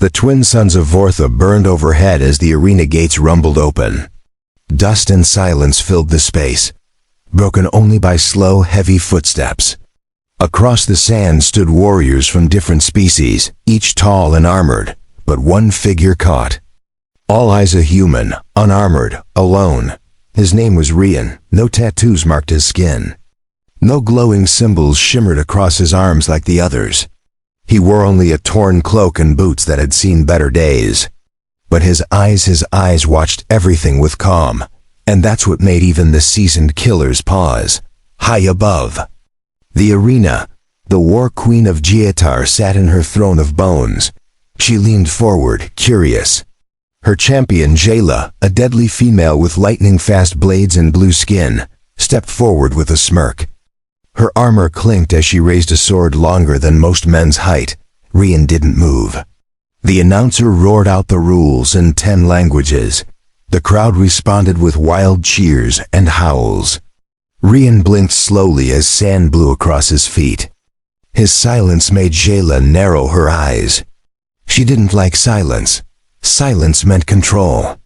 The twin suns of Vortha burned overhead as the arena gates rumbled open. Dust and silence filled the space, broken only by slow, heavy footsteps. Across the sand stood warriors from different species, each tall and armored, but one figure caught. All eyes a human, unarmored, alone. His name was Rian. No tattoos marked his skin. No glowing symbols shimmered across his arms like the others. He wore only a torn cloak and boots that had seen better days. But his eyes watched everything with calm, and that's what made even the seasoned killers pause. High above the arena, the war queen of Geotar sat in her throne of bones. She leaned forward, curious. Her champion, Jayla, a deadly female with lightning-fast blades and blue skin, stepped forward with a smirk. Her armor clinked as she raised a sword longer than most men's height. Rian didn't move. The announcer roared out the rules in 10 languages. The crowd responded with wild cheers and howls. Rian blinked slowly as sand blew across his feet. His silence made Jayla narrow her eyes. She didn't like silence. Silence meant control.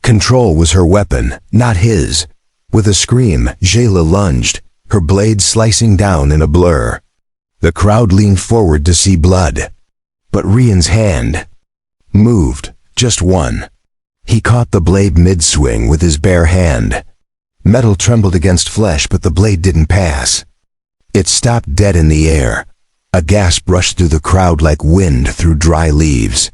Control was her weapon, not his. With a scream, Jayla lunged, her blade slicing down in a blur. The crowd leaned forward to see blood. But Rian's hand moved, just one. He caught the blade mid-swing with his bare hand. Metal trembled against flesh, but the blade didn't pass. It stopped dead in the air. A gasp rushed through the crowd like wind through dry leaves.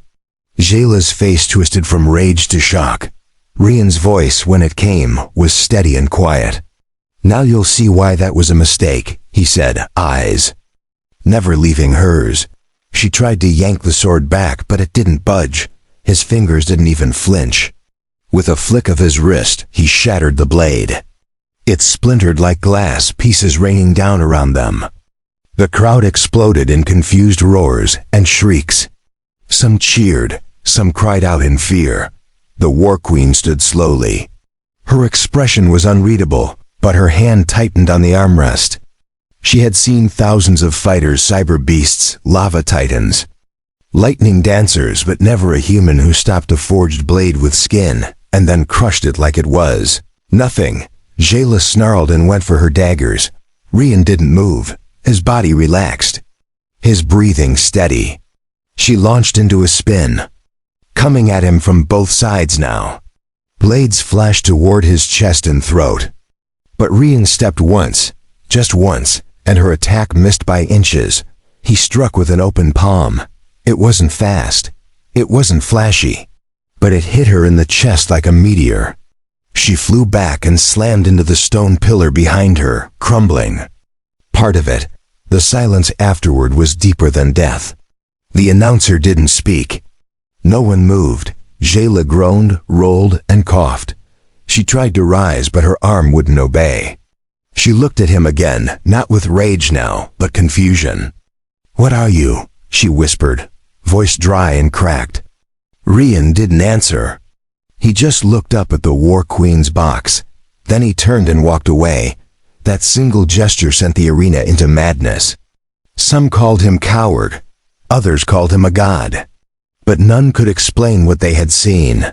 Jayla's face twisted from rage to shock. Rian's voice, when it came, was steady and quiet. "Now you'll see why that was a mistake," he said, eyes never leaving hers. She tried to yank the sword back, but it didn't budge. His fingers didn't even flinch. With a flick of his wrist, he shattered the blade. It splintered like glass, pieces raining down around them. The crowd exploded in confused roars and shrieks. Some cheered, some cried out in fear. The war queen stood slowly. Her expression was unreadable, but her hand tightened on the armrest. She had seen thousands of fighters, cyber beasts, lava titans, lightning dancers, but never a human who stopped a forged blade with skin and then crushed it like it was nothing. Jayla snarled and went for her daggers. Rian didn't move. His body relaxed, his breathing steady. She launched into a spin, coming at him from both sides now. Blades flashed toward his chest and throat. But Rian stepped once, just once, and her attack missed by inches. He struck with an open palm. It wasn't fast. It wasn't flashy. But it hit her in the chest like a meteor. She flew back and slammed into the stone pillar behind her, crumbling. Part of it, the silence afterward, was deeper than death. The announcer didn't speak. No one moved. Jayla groaned, rolled, and coughed. She tried to rise, but her arm wouldn't obey. She looked at him again, not with rage now, but confusion. "What are you?" she whispered, voice dry and cracked. Rian didn't answer. He just looked up at the War Queen's box. Then he turned and walked away. That single gesture sent the arena into madness. Some called him coward. Others called him a god. But none could explain what they had seen.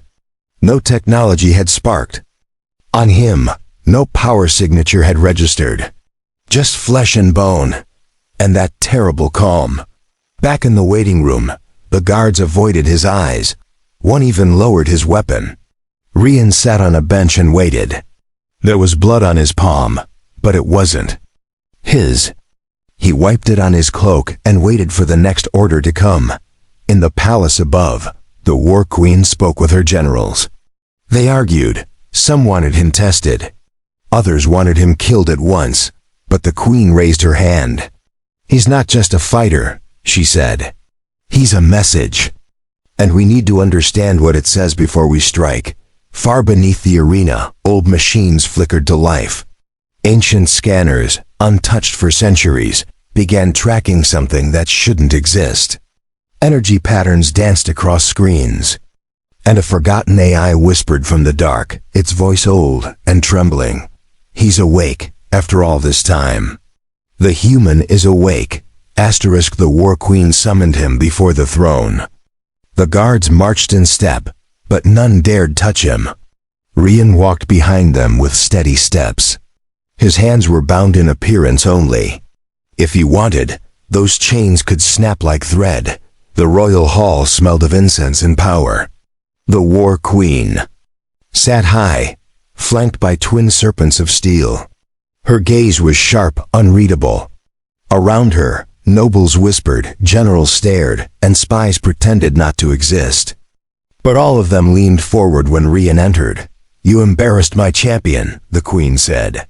No technology had sparked. On him, no power signature had registered. Just flesh and bone. And that terrible calm. Back in the waiting room, the guards avoided his eyes. One even lowered his weapon. Rian sat on a bench and waited. There was blood on his palm, but it wasn't his. He wiped it on his cloak and waited for the next order to come. In the palace above, the War Queen spoke with her generals. They argued. Some wanted him tested. Others wanted him killed at once, but the Queen raised her hand. "He's not just a fighter," she said. "He's a message. And we need to understand what it says before we strike." Far beneath the arena, old machines flickered to life. Ancient scanners, untouched for centuries, began tracking something that shouldn't exist. Energy patterns danced across screens. And a forgotten AI whispered from the dark, its voice old and trembling. "He's awake, after all this time. The human is awake." *, the War Queen summoned him before the throne. The guards marched in step, but none dared touch him. Rian walked behind them with steady steps. His hands were bound in appearance only. If he wanted, those chains could snap like thread. The royal hall smelled of incense and power. The War Queen sat high, flanked by twin serpents of steel. Her gaze was sharp, unreadable. Around her, nobles whispered, generals stared, and spies pretended not to exist. But all of them leaned forward when Rian entered. "You embarrassed my champion," the queen said.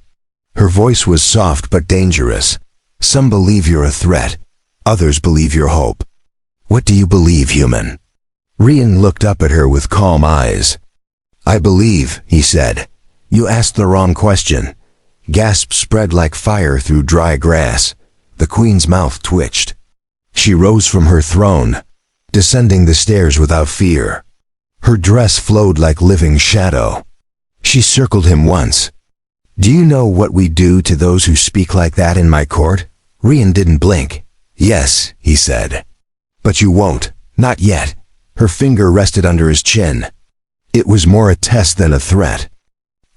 Her voice was soft but dangerous. "Some believe you're a threat. Others believe you're hope. What do you believe, human?" Rian looked up at her with calm eyes. "I believe," he said. "You asked the wrong question." Gasps spread like fire through dry grass. The queen's mouth twitched. She rose from her throne, descending the stairs without fear. Her dress flowed like living shadow. She circled him once. "Do you know what we do to those who speak like that in my court?" Rian didn't blink. "Yes," he said. "But you won't. Not yet." Her finger rested under his chin. It was more a test than a threat.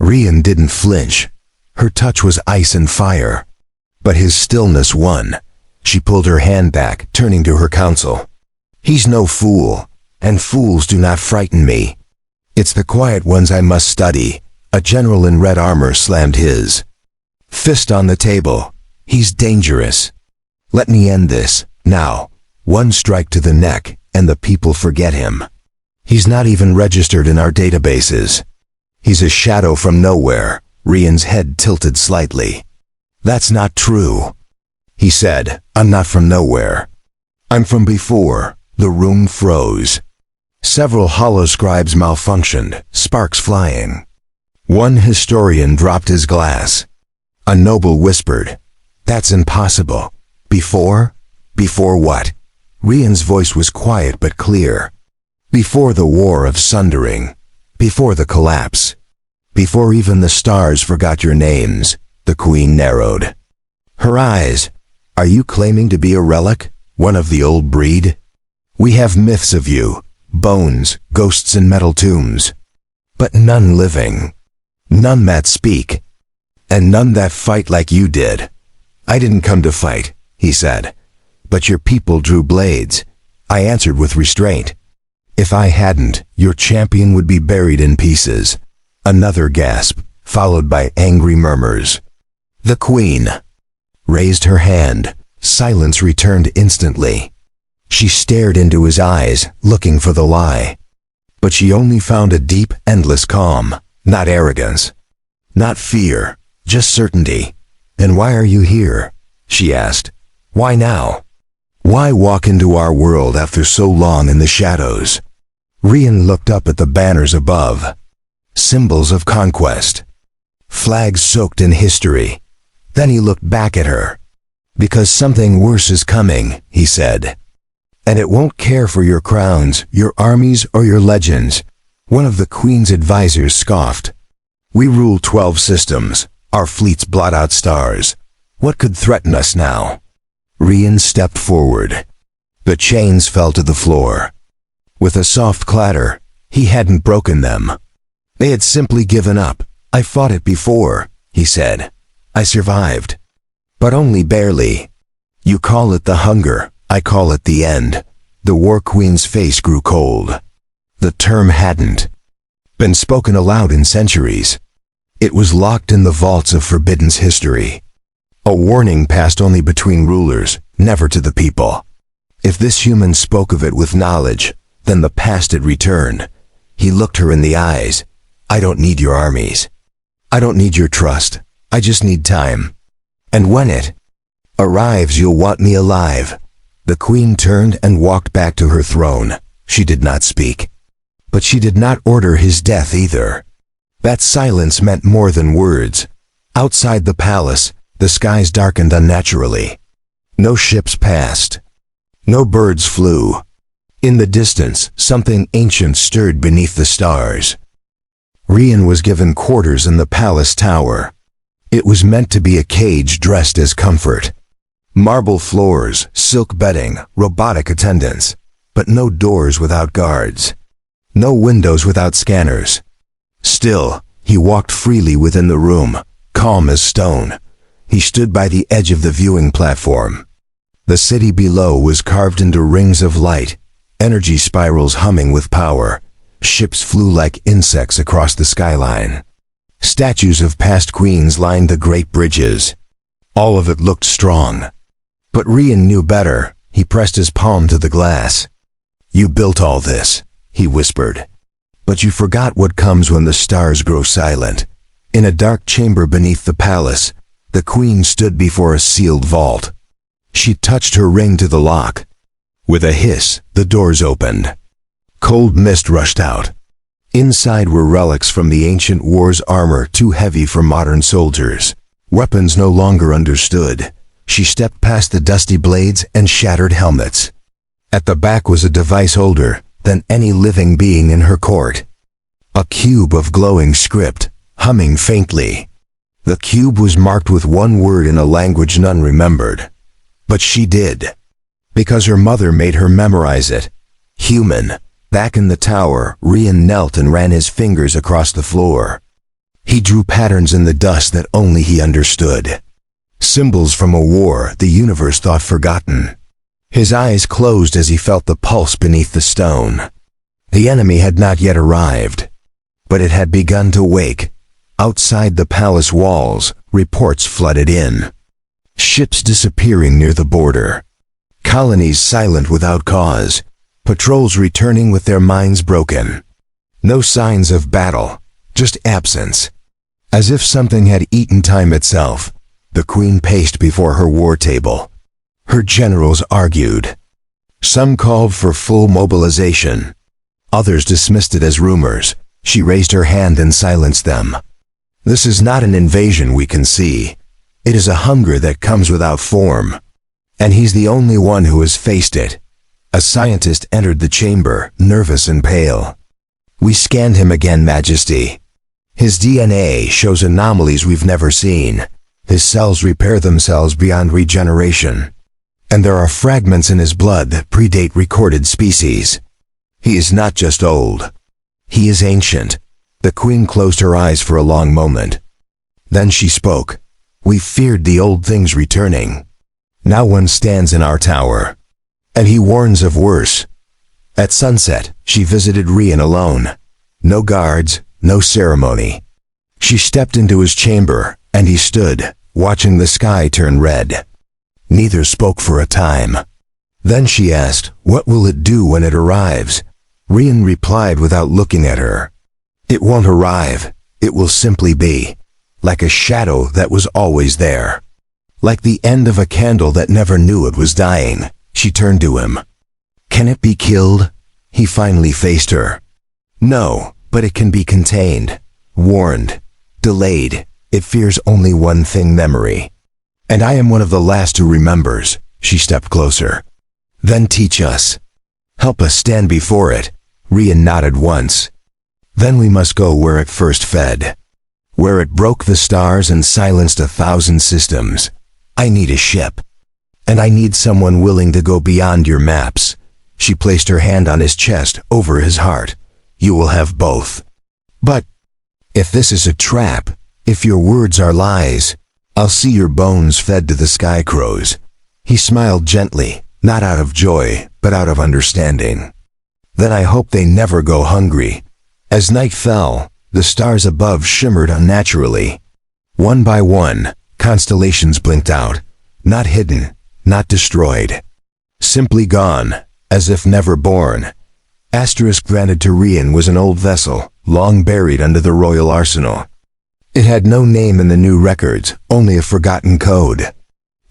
Rian didn't flinch. Her touch was ice and fire. But his stillness won. She pulled her hand back, turning to her counsel. "He's no fool, and fools do not frighten me. It's the quiet ones I must study." A general in red armor slammed his fist on the table. "He's dangerous. Let me end this, now." One strike to the neck, and the people forget him. "He's not even registered in our databases. He's a shadow from nowhere." Rian's head tilted slightly. "That's not true," he said. "I'm not from nowhere. I'm from before." The room froze. Several holoscribes malfunctioned, sparks flying. One historian dropped his glass. A noble whispered, "That's impossible." "Before? Before what?" Rian's voice was quiet but clear. "Before the War of Sundering. Before the collapse. Before even the stars forgot your names." The queen narrowed her eyes. "Are you claiming to be a relic? One of the old breed? We have myths of you, bones, ghosts in metal tombs. But none living. None that speak. And none that fight like you did." "I didn't come to fight," he said. "But your people drew blades." I answered with restraint. "If I hadn't, your champion would be buried in pieces." Another gasp, followed by angry murmurs. The queen raised her hand. Silence returned instantly. She stared into his eyes, looking for the lie. But she only found a deep, endless calm. Not arrogance. Not fear. Just certainty. "And why are you here?" she asked. "Why now? Why walk into our world after so long in the shadows?" Rian looked up at the banners above. Symbols of conquest. Flags soaked in history. Then he looked back at her. "Because something worse is coming," he said. "And it won't care for your crowns, your armies, or your legends." One of the queen's advisors scoffed. "We rule 12 systems. Our fleets blot out stars. What could threaten us now?" Rian stepped forward. The chains fell to the floor. With a soft clatter, he hadn't broken them. They had simply given up. "I fought it before," he said. "I survived. But only barely. You call it the hunger, I call it the end." The War Queen's face grew cold. The term hadn't been spoken aloud in centuries. It was locked in the vaults of Forbidden's history. A warning passed only between rulers, never to the people. If this human spoke of it with knowledge, then the past had returned. He looked her in the eyes. "I don't need your armies. I don't need your trust. I just need time. And when it arrives, you'll want me alive." The queen turned and walked back to her throne. She did not speak. But she did not order his death either. That silence meant more than words. Outside the palace, the skies darkened unnaturally. No ships passed. No birds flew. In the distance, something ancient stirred beneath the stars. Rian was given quarters in the palace tower. It was meant to be a cage dressed as comfort. Marble floors, silk bedding, robotic attendants. but no doors without guards. No windows without scanners. Still, he walked freely within the room, calm as stone. He stood by the edge of the viewing platform. The city below was carved into rings of light, energy spirals humming with power. Ships flew like insects across the skyline. Statues of past queens lined the great bridges. All of it looked strong. But Rian knew better. He pressed his palm to the glass. "You built all this," he whispered. "But you forgot what comes when the stars grow silent." In a dark chamber beneath the palace, the queen stood before a sealed vault. She touched her ring to the lock. With a hiss, the doors opened. Cold mist rushed out. Inside were relics from the ancient war's armor too heavy for modern soldiers. Weapons no longer understood. She stepped past the dusty blades and shattered helmets. At the back was a device older than any living being in her court. A cube of glowing script, humming faintly. The cube was marked with one word in a language none remembered. But she did. Because her mother made her memorize it. Human. Back in the tower, Rian knelt and ran his fingers across the floor. He drew patterns in the dust that only he understood. Symbols from a war the universe thought forgotten. His eyes closed as he felt the pulse beneath the stone. The enemy had not yet arrived, but it had begun to wake. Outside the palace walls, reports flooded in. Ships disappearing near the border. Colonies silent without cause. Patrols returning with their minds broken. No signs of battle, just absence. As if something had eaten time itself, the queen paced before her war table. Her generals argued. Some called for full mobilization. Others dismissed it as rumors. She raised her hand and silenced them. This is not an invasion we can see. It is a hunger that comes without form. And he's the only one who has faced it. A scientist entered the chamber, nervous and pale. We scanned him again, Majesty. His DNA shows anomalies we've never seen. His cells repair themselves beyond regeneration. And there are fragments in his blood that predate recorded species. He is not just old. He is ancient. The queen closed her eyes for a long moment. Then she spoke. We feared the old things returning. Now one stands in our tower. And he warns of worse. At sunset, she visited Rian alone. No guards, no ceremony. She stepped into his chamber, and he stood, watching the sky turn red. Neither spoke for a time. Then she asked, what will it do when it arrives? Rian replied without looking at her. It won't arrive. It will simply be. Like a shadow that was always there. Like the end of a candle that never knew it was dying. She turned to him. Can it be killed? He finally faced her. No, but it can be contained, warned, delayed. It fears only one thing, memory. And I am one of the last who remembers. She stepped closer. Then teach us. Help us stand before it. Rian nodded once. Then we must go where it first fed. Where it broke the stars and silenced 1,000 systems. I need a ship. And I need someone willing to go beyond your maps. She placed her hand on his chest, over his heart. You will have both. But if this is a trap, if your words are lies, I'll see your bones fed to the sky crows. He smiled gently, not out of joy, but out of understanding. Then I hope they never go hungry. As night fell, the stars above shimmered unnaturally. One by one, constellations blinked out, not hidden, not destroyed. Simply gone, as if never born. Asterisk granted to Rian was an old vessel, long buried under the royal arsenal. It had no name in the new records, only a forgotten code.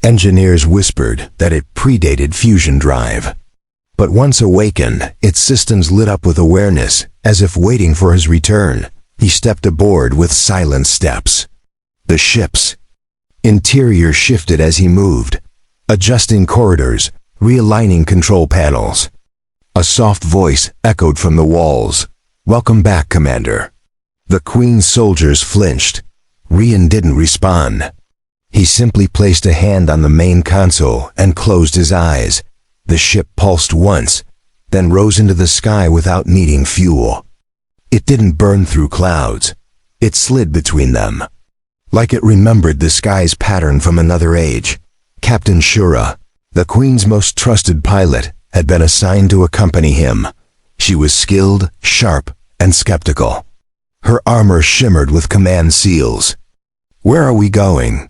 Engineers whispered that it predated fusion drive. But once awakened, its systems lit up with awareness, as if waiting for his return. He stepped aboard with silent steps. The ship's interior shifted as he moved, adjusting corridors, realigning control panels. A soft voice echoed from the walls. Welcome back, Commander. The Queen's soldiers flinched. Rian didn't respond. He simply placed a hand on the main console and closed his eyes. The ship pulsed once, then rose into the sky without needing fuel. It didn't burn through clouds. It slid between them. Like it remembered the sky's pattern from another age. Captain Shura, the Queen's most trusted pilot, had been assigned to accompany him. She was skilled, sharp, and skeptical. Her armor shimmered with command seals. "Where are we going?"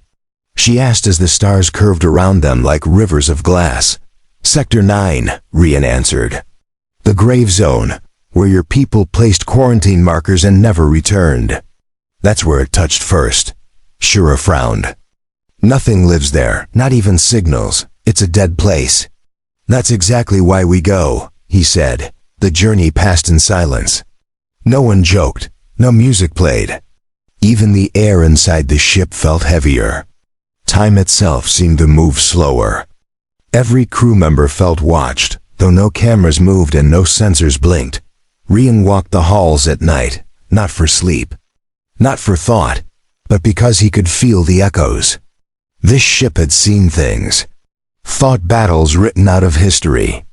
she asked as the stars curved around them like rivers of glass. "Sector 9, Rian answered. "The grave zone, where your people placed quarantine markers and never returned." "That's where it touched first." Shura frowned. "Nothing lives there, not even signals. It's a dead place." "That's exactly why we go," he said. The journey passed in silence. No one joked, no music played. Even the air inside the ship felt heavier. Time itself seemed to move slower. Every crew member felt watched, though no cameras moved and no sensors blinked. Rian walked the halls at night, not for sleep, not for thought, but because he could feel the echoes. This ship had seen things, fought battles written out of history.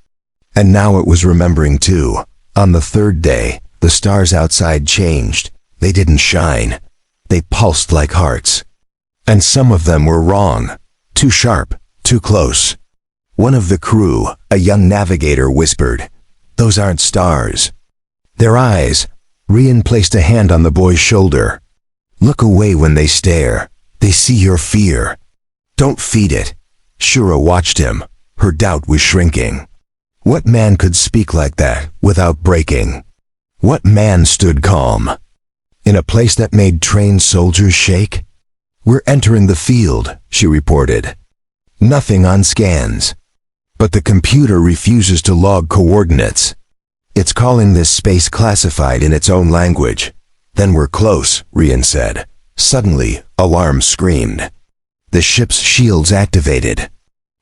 And now it was remembering too. On the third day, the stars outside changed. They didn't shine. They pulsed like hearts. And some of them were wrong. Too sharp, too close. One of the crew, a young navigator, whispered, "Those aren't stars." "Their eyes." Rian placed a hand on the boy's shoulder. "Look away when they stare. They see your fear. Don't feed it." Shura watched him. Her doubt was shrinking. What man could speak like that without breaking? What man stood calm in a place that made trained soldiers shake? "We're entering the field," she reported. "Nothing on scans. But the computer refuses to log coordinates. It's calling this space classified in its own language." "Then we're close," Rian said. Suddenly, alarm screamed. The ship's shields activated.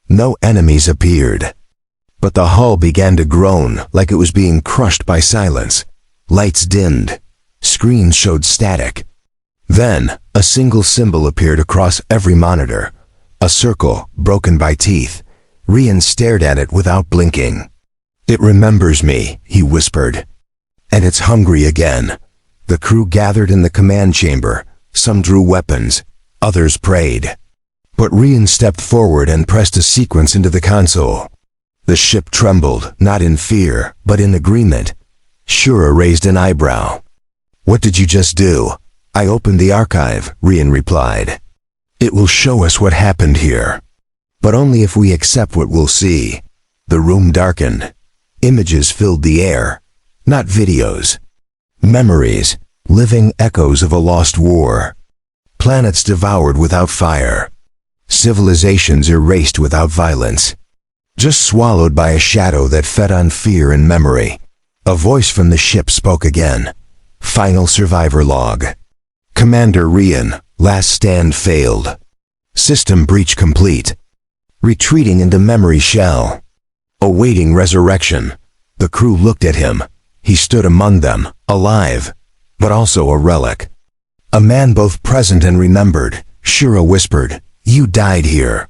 No enemies appeared. But the hull began to groan like it was being crushed by silence. Lights dimmed. Screens showed static. Then, a single symbol appeared across every monitor. A circle, broken by teeth. Rian stared at it without blinking. "It remembers me," he whispered. "And it's hungry again." The crew gathered in the command chamber. Some drew weapons. Others prayed. But Rian stepped forward and pressed a sequence into the console. The ship trembled, not in fear, but in agreement. Shura raised an eyebrow. "What did you just do?" "I opened the archive," Rian replied. "It will show us what happened here. But only if we accept what we'll see." The room darkened. Images filled the air. Not videos. Memories, living echoes of a lost war. Planets devoured without fire. Civilizations erased without violence. Just swallowed by a shadow that fed on fear and memory. A voice from the ship spoke again. Final survivor log. "Commander Rian, last stand failed. System breach complete. Retreating into memory shell. Awaiting resurrection." The crew looked at him. He stood among them, alive, but also a relic. A man both present and remembered. Shura whispered, "You died here."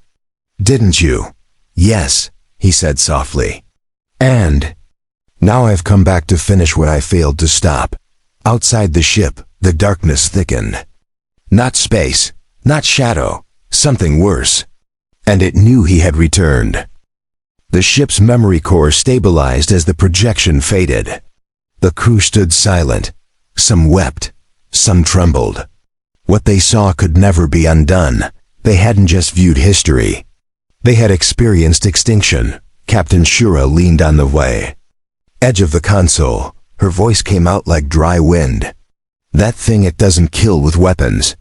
"Didn't you?" "Yes," he said softly. "And now I've come back to finish what I failed to stop." Outside the ship, the darkness thickened. Not space, not shadow, something worse. And it knew he had returned. The ship's memory core stabilized as the projection faded. The crew stood silent. Some wept, some trembled. What they saw could never be undone. They hadn't just viewed history. They had experienced extinction. Captain Shura leaned on the way edge of the console. Her voice came out like dry wind. "That thing, it doesn't kill with weapons.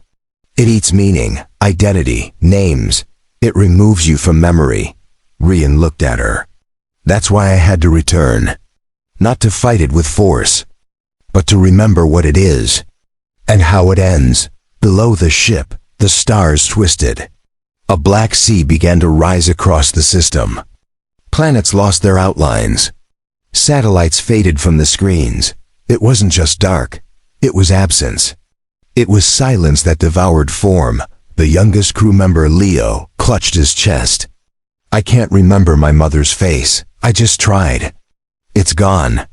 It eats meaning, identity, names. It removes you from memory." Rian looked at her. "That's why I had to return. Not to fight it with force, but to remember what it is. And how it ends." Below the ship, the stars twisted. A black sea began to rise across the system. Planets lost their outlines. Satellites faded from the screens. It wasn't just dark. It was absence. It was silence that devoured form. The youngest crew member, Leo, clutched his chest. "I can't remember my mother's face. I just tried. It's gone.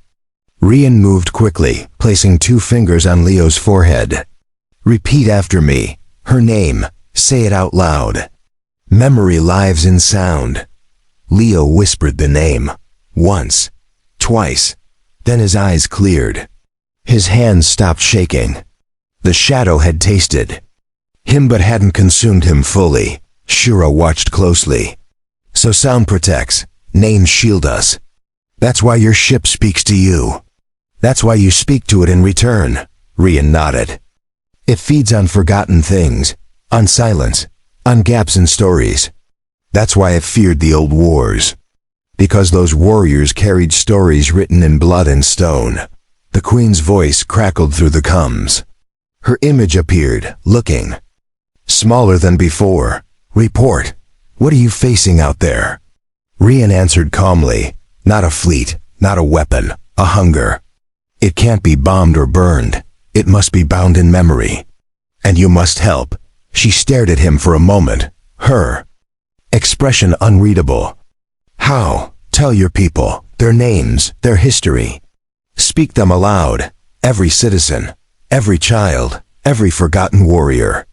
Rian moved quickly, placing 2 fingers on Leo's forehead. Repeat after me. Her name. Say it out loud. Memory lives in sound. Leo whispered the name. Once. Twice. Then his eyes cleared. His hands stopped shaking. The shadow had tasted him but hadn't consumed him fully. Shura watched closely. So sound protects. Names shield us. That's why your ship speaks to you. That's why you speak to it in return. Rian nodded. It feeds on forgotten things, on silence, on gaps in stories. That's why it feared the old wars. Because those warriors carried stories written in blood and stone. The queen's voice crackled through the coms. Her image appeared, looking smaller than before. Report. What are you facing out there? Rian answered calmly. Not a fleet, not a weapon, a hunger. It can't be bombed or burned. It must be bound in memory. And you must help. She stared at him for a moment. Her expression unreadable. How? Tell your people, their names, their history. Speak them aloud. Every citizen, every child, every forgotten warrior.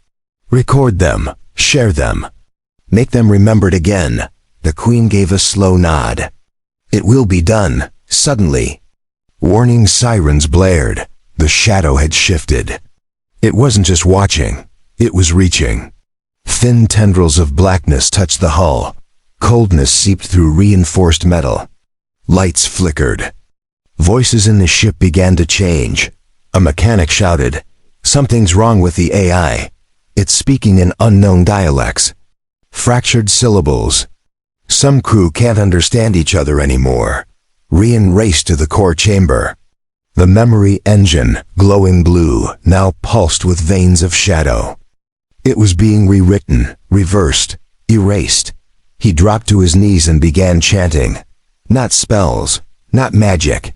Record them. Share them. Make them remembered again. The queen gave a slow nod. It will be done. Suddenly, warning sirens blared. The shadow had shifted. It wasn't just watching. It was reaching. Thin tendrils of blackness touched the hull. Coldness seeped through reinforced metal. Lights flickered. Voices in the ship began to change. A mechanic shouted, "Something's wrong with the AI. It's speaking in unknown dialects. Fractured syllables. Some crew can't understand each other anymore." Rian raced to the core chamber. The memory engine, glowing blue, now pulsed with veins of shadow. It was being rewritten, reversed, erased. He dropped to his knees and began chanting. Not spells, not magic,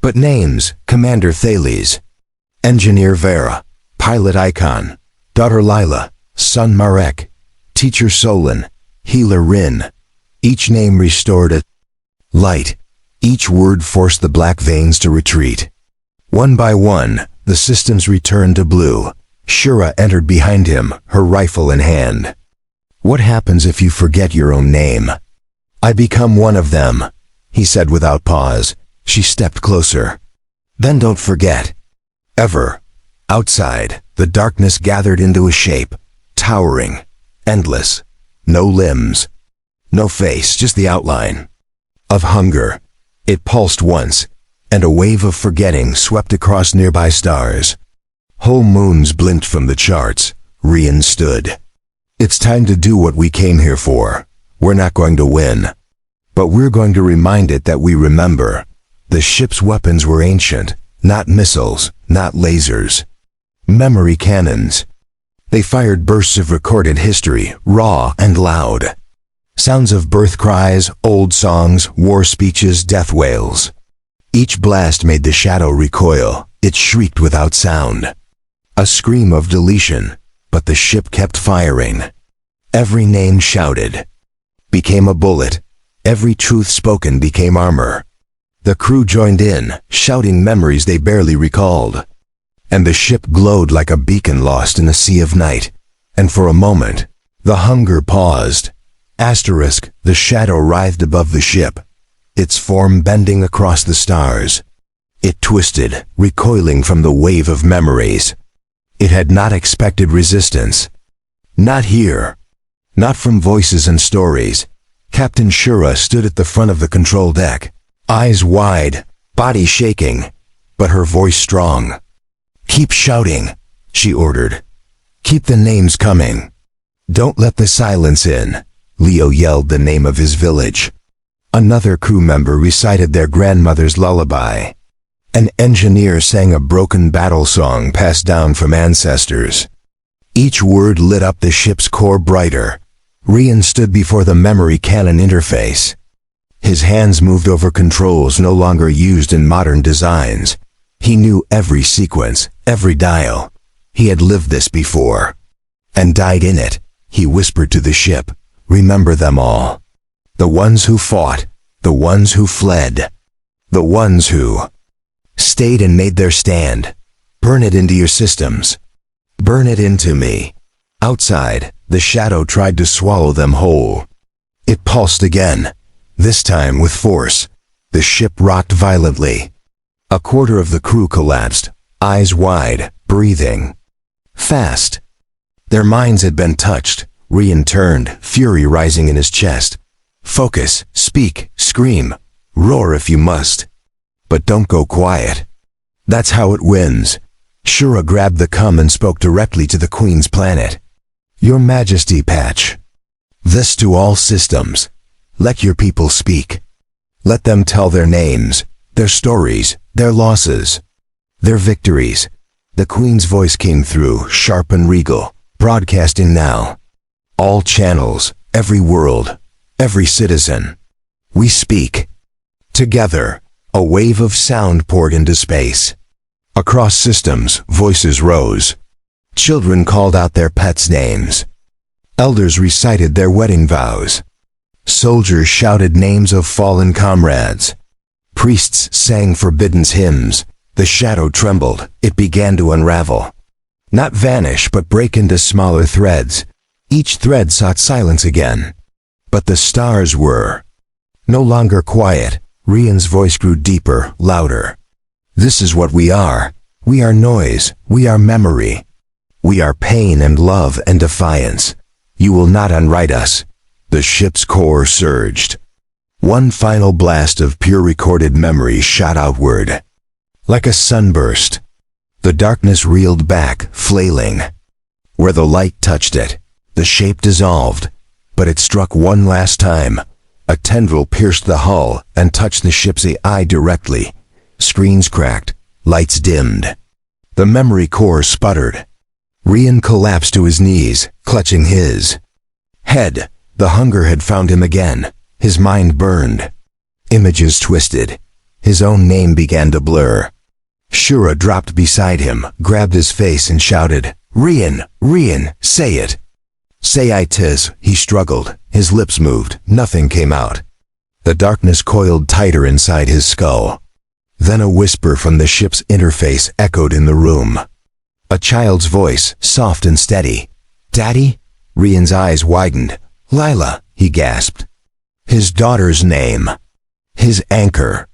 but names. Commander Thales, Engineer Vera, Pilot Icon, Daughter Lila, Son Marek, Teacher Solon, Healer Rin. Each name restored a light. Each word forced the black veins to retreat. One by one, the systems returned to blue. Shura entered behind him, her rifle in hand. What happens if you forget your own name? I become one of them, he said without pause. She stepped closer. Then don't forget. Ever. Outside, the darkness gathered into a shape, towering, endless. No limbs. No face, just the outline of hunger. It pulsed once, and a wave of forgetting swept across nearby stars. Whole moons blinked from the charts. Rian stood. It's time to do what we came here for. We're not going to win, but we're going to remind it that we remember. The ship's weapons were ancient, not missiles, not lasers. Memory cannons. They fired bursts of recorded history, raw and loud. Sounds of birth cries, old songs, war speeches, death wails. Each blast made the shadow recoil. It shrieked without sound. A scream of deletion, but the ship kept firing. Every name shouted became a bullet. Every truth spoken became armor. The crew joined in, shouting memories they barely recalled. And the ship glowed like a beacon lost in a sea of night. And for a moment, the hunger paused. Asterisk, the shadow writhed above the ship, its form bending across the stars. It twisted, recoiling from the wave of memories. It had not expected resistance. Not here. Not from voices and stories. Captain Shura stood at the front of the control deck, eyes wide, body shaking, but her voice strong. Keep shouting, she ordered. Keep the names coming. Don't let the silence in. Leo yelled the name of his village. Another crew member recited their grandmother's lullaby. An engineer sang a broken battle song passed down from ancestors. Each word lit up the ship's core brighter. Rian stood before the memory cannon interface. His hands moved over controls no longer used in modern designs. He knew every sequence, every dial. He had lived this before. And died in it. He whispered to the ship, remember them all. The ones who fought, the ones who fled, The ones who stayed and made their stand. Burn it into your systems. Burn it into me. Outside, the shadow tried to swallow them whole. It pulsed again, this time with force. The ship rocked violently. A quarter of the crew collapsed, eyes wide, breathing fast. Their minds had been touched. Rian turned, fury rising in his chest. Focus, speak, scream, roar if you must. But don't go quiet. That's how it wins. Shura grabbed the cum and spoke directly to the Queen's planet. Your Majesty, Patch. This to all systems. Let your people speak. Let them tell their names, their stories, their losses, their victories. The Queen's voice came through, sharp and regal, broadcasting now. All channels, every world, every citizen. We speak. Together, a wave of sound poured into space. Across systems, voices rose. Children called out their pets' names. Elders recited their wedding vows. Soldiers shouted names of fallen comrades. Priests sang forbidden hymns. The shadow trembled. It began to unravel. Not vanish, but break into smaller threads. Each thread sought silence again. But the stars were no longer quiet. Rian's voice grew deeper, louder. This is what we are. We are noise. We are memory. We are pain and love and defiance. You will not unwrite us. The ship's core surged. One final blast of pure recorded memory shot outward. Like a sunburst. The darkness reeled back, flailing. Where the light touched it, the shape dissolved, but it struck one last time. A tendril pierced the hull and touched the ship's AI directly. Screens cracked, lights dimmed. The memory core sputtered. Rian collapsed to his knees, clutching his head. The hunger had found him again. His mind burned. Images twisted. His own name began to blur. Shura dropped beside him, grabbed his face and shouted, Rian, Rian, say it. Say I tis, he struggled. His lips moved. Nothing came out. The darkness coiled tighter inside his skull. Then a whisper from the ship's interface echoed in the room. A child's voice, soft and steady. Daddy? Rian's eyes widened. Lila, he gasped. His daughter's name. His anchor.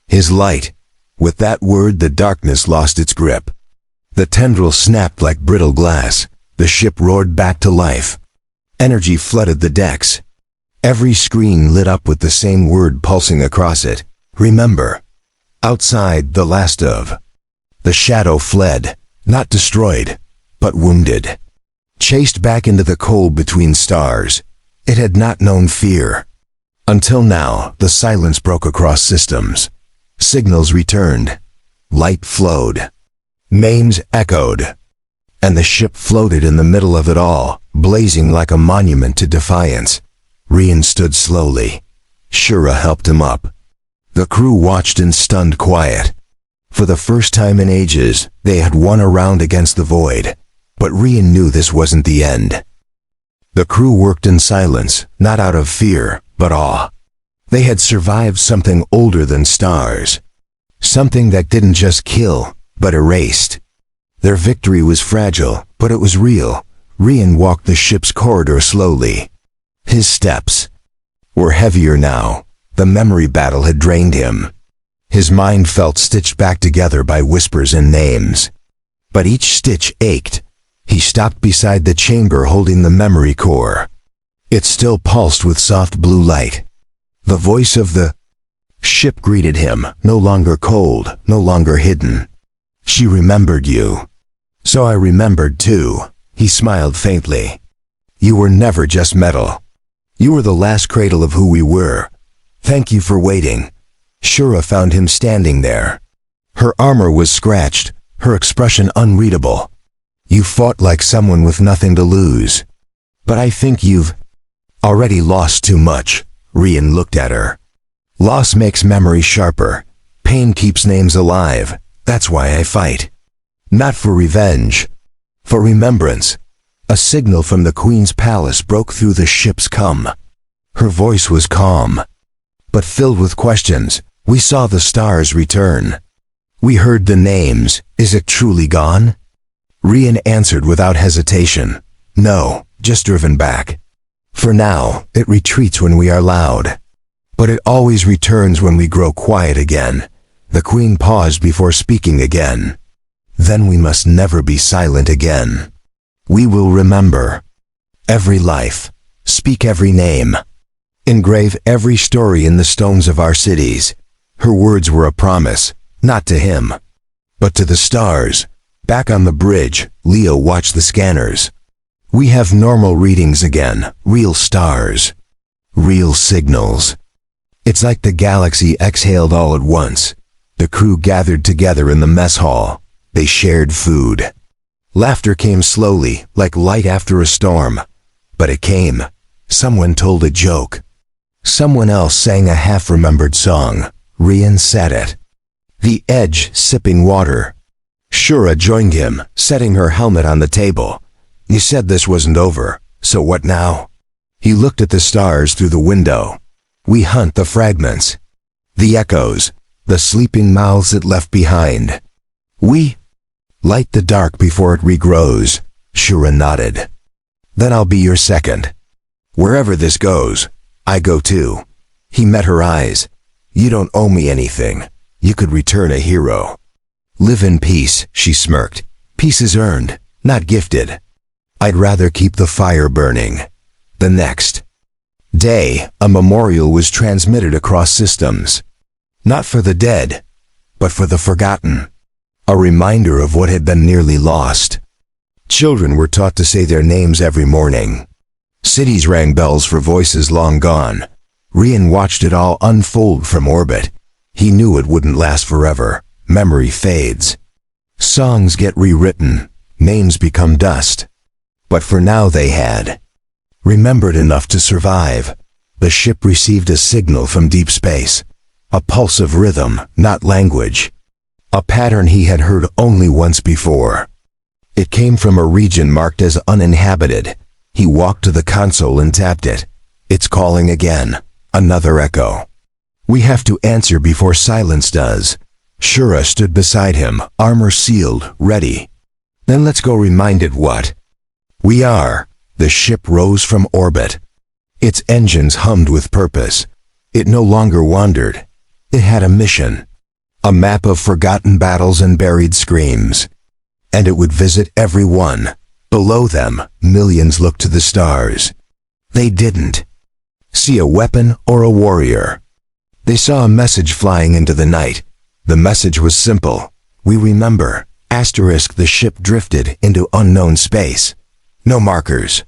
His light. With that word, the darkness lost its grip. The tendril snapped like brittle glass. The ship roared back to life. Energy flooded the decks. Every screen lit up with the same word pulsing across it. Remember. Outside, the last of the shadow fled, not destroyed, but wounded. Chased back into the cold between stars. It had not known fear. Until now, the silence broke across systems. Signals returned. Light flowed. Names echoed. And the ship floated in the middle of it all, blazing like a monument to defiance. Rian stood slowly. Shura helped him up. The crew watched in stunned quiet. For the first time in ages, they had won a round against the void. But Rian knew this wasn't the end. The crew worked in silence, not out of fear, but awe. They had survived something older than stars. Something that didn't just kill, but erased. Their victory was fragile, but it was real. Rian walked the ship's corridor slowly. His steps were heavier now. The memory battle had drained him. His mind felt stitched back together by whispers and names. But each stitch ached. He stopped beside the chamber holding the memory core. It still pulsed with soft blue light. The voice of the ship greeted him, no longer cold, no longer hidden. She remembered you. So I remembered too. He smiled faintly. You were never just metal. You were the last cradle of who we were. Thank you for waiting. Shura found him standing there. Her armor was scratched, her expression unreadable. You fought like someone with nothing to lose. But I think you've already lost too much. Rian looked at her. Loss makes memory sharper. Pain keeps names alive. That's why I fight. Not for revenge. For remembrance. A signal from the Queen's palace broke through the ship's cum. Her voice was calm, but filled with questions. We saw the stars return. We heard the names. Is it truly gone? Rian answered without hesitation. No, just driven back. For now, it retreats when we are loud. But it always returns when we grow quiet again. The queen paused before speaking again. Then we must never be silent again. We will remember every life, speak every name, engrave every story in the stones of our cities. Her words were a promise, not to him, but to the stars. Back on the bridge, Leo watched the scanners. We have normal readings again, real stars, real signals. It's like the galaxy exhaled all at once. The crew gathered together in the mess hall. They shared food. Laughter came slowly, like light after a storm. But it came. Someone told a joke. Someone else sang a half-remembered song. Rian said it. The Edge sipping water. Shura joined him, setting her helmet on the table. You said this wasn't over, so what now? He looked at the stars through the window. We hunt the fragments, the echoes, the sleeping mouths it left behind. We light the dark before it regrows. Shura nodded. Then I'll be your second. Wherever this goes, I go too. He met her eyes. You don't owe me anything. You could return a hero. Live in peace, she smirked. Peace is earned, not gifted. I'd rather keep the fire burning. The next day, a memorial was transmitted across systems. Not for the dead, but for the forgotten. A reminder of what had been nearly lost. Children were taught to say their names every morning. Cities rang bells for voices long gone. Rian watched it all unfold from orbit. He knew it wouldn't last forever. Memory fades. Songs get rewritten. Names become dust. But for now they had remembered enough to survive. The ship received a signal from deep space. A pulse of rhythm, not language. A pattern he had heard only once before. It came from a region marked as uninhabited. He walked to the console and tapped it. It's calling again. Another echo. We have to answer before silence does. Shura stood beside him, armor sealed, ready. Then let's go remind it what we are. The ship rose from orbit. Its engines hummed with purpose. It no longer wandered. It had a mission. A map of forgotten battles and buried screams. And it would visit every one. Below them, millions looked to the stars. They didn't see a weapon or a warrior. They saw a message flying into the night. The message was simple. We remember. Asterisk. The ship drifted into unknown space. No markers.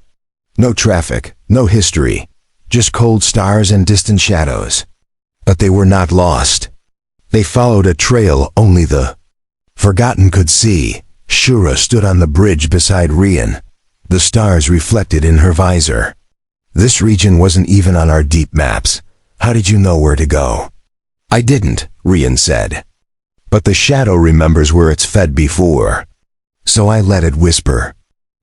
No traffic. No history. Just cold stars and distant shadows. But they were not lost. They followed a trail only the forgotten could see. Shura stood on the bridge beside Rian. The stars reflected in her visor. This region wasn't even on our deep maps. How did you know where to go? I didn't, Rian said. But the shadow remembers where it's fed before. So I let it whisper.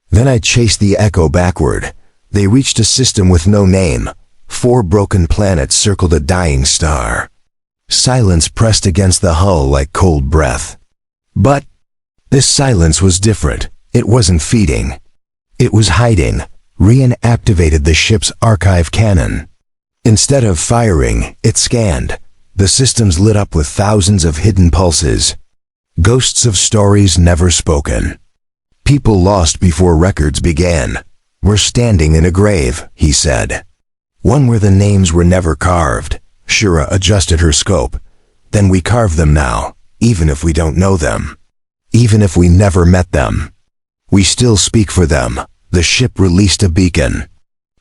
Then I chased the echo backward. They reached a system with no name. 4 broken planets circled a dying star. Silence pressed against the hull like cold breath. But this silence was different. It wasn't feeding. It was hiding. Rian activated the ship's archive cannon. Instead of firing, it scanned. The systems lit up with thousands of hidden pulses. Ghosts of stories never spoken. People lost before records began. We're standing in a grave, he said. One where the names were never carved. Shura adjusted her scope. Then we carve them now, even if we don't know them. Even if we never met them. We still speak for them. The ship released a beacon.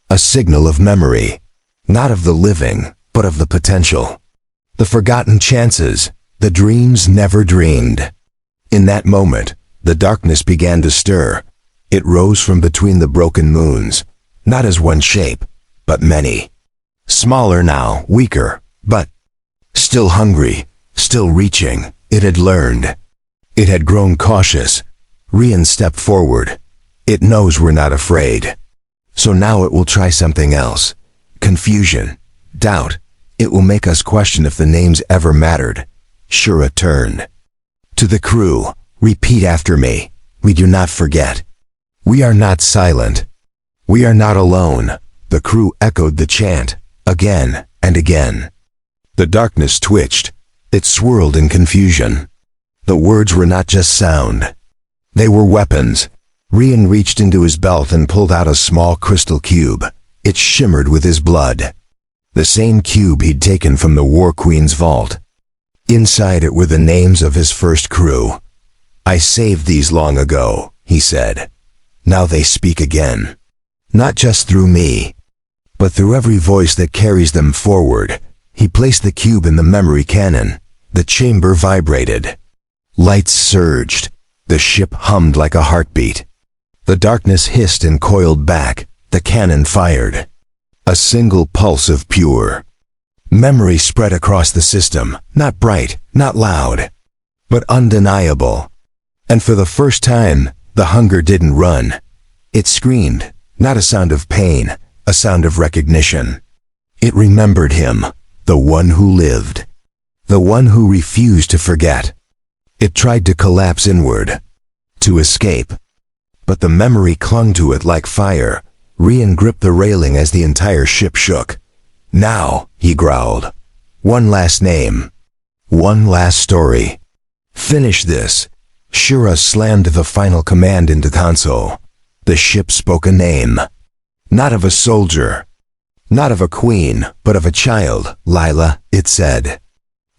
A signal of memory. Not of the living, but of the potential. The forgotten chances. The dreams never dreamed. In that moment, the darkness began to stir. It rose from between the broken moons. Not as one shape, but many. Smaller now, weaker, but still hungry, still reaching. It had learned. It had grown cautious. Rian stepped forward. It knows we're not afraid. So now it will try something else. Confusion, doubt, It will make us question if the names ever mattered. Shura turned. To the crew, repeat after me. We do not forget. We are not silent. We are not alone. The crew echoed the chant, again and again. The darkness twitched. It swirled in confusion. The words were not just sound. They were weapons. Rian reached into his belt and pulled out a small crystal cube. It shimmered with his blood. The same cube he'd taken from the War Queen's vault. Inside it were the names of his first crew. I saved these long ago, he said. Now they speak again. Not just through me, but through every voice that carries them forward. He placed the cube in the memory cannon. The chamber vibrated. Lights surged. The ship hummed like a heartbeat. The darkness hissed and coiled back. The cannon fired. A single pulse of pure memory spread across the system, not bright, not loud, but undeniable. And for the first time, the hunger didn't run. It screamed, not a sound of pain, a sound of recognition. It remembered him, the one who lived, the one who refused to forget. It tried to collapse inward, to escape, but the memory clung to it like fire. Rian gripped the railing as the entire ship shook. Now, he growled. One last name. One last story. Finish this. Shura slammed the final command into console. The ship spoke a name. Not of a soldier. Not of a queen, but of a child. Lila, it said.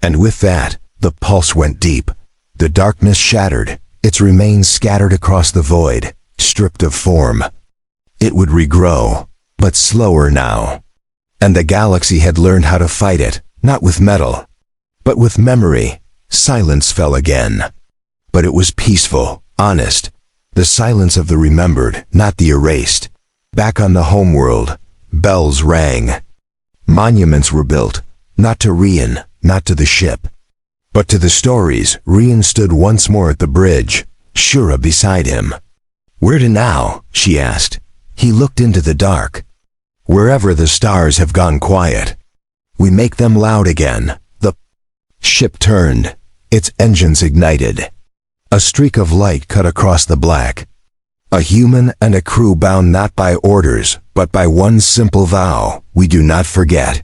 And with that, the pulse went deep. The darkness shattered. Its remains scattered across the void, stripped of form. It would regrow, but slower now. And the galaxy had learned how to fight it, not with metal, but with memory. Silence fell again. But it was peaceful, honest. The silence of the remembered, not the erased. Back on the homeworld, bells rang. Monuments were built, not to Rian, not to the ship, but to the stories. Rian stood once more at the bridge, Shura beside him. Where to now? She asked. He looked into the dark. Wherever the stars have gone quiet, we make them loud again. The ship turned. Its engines ignited. A streak of light cut across the black. A human and a crew bound not by orders, but by one simple vow. We do not forget.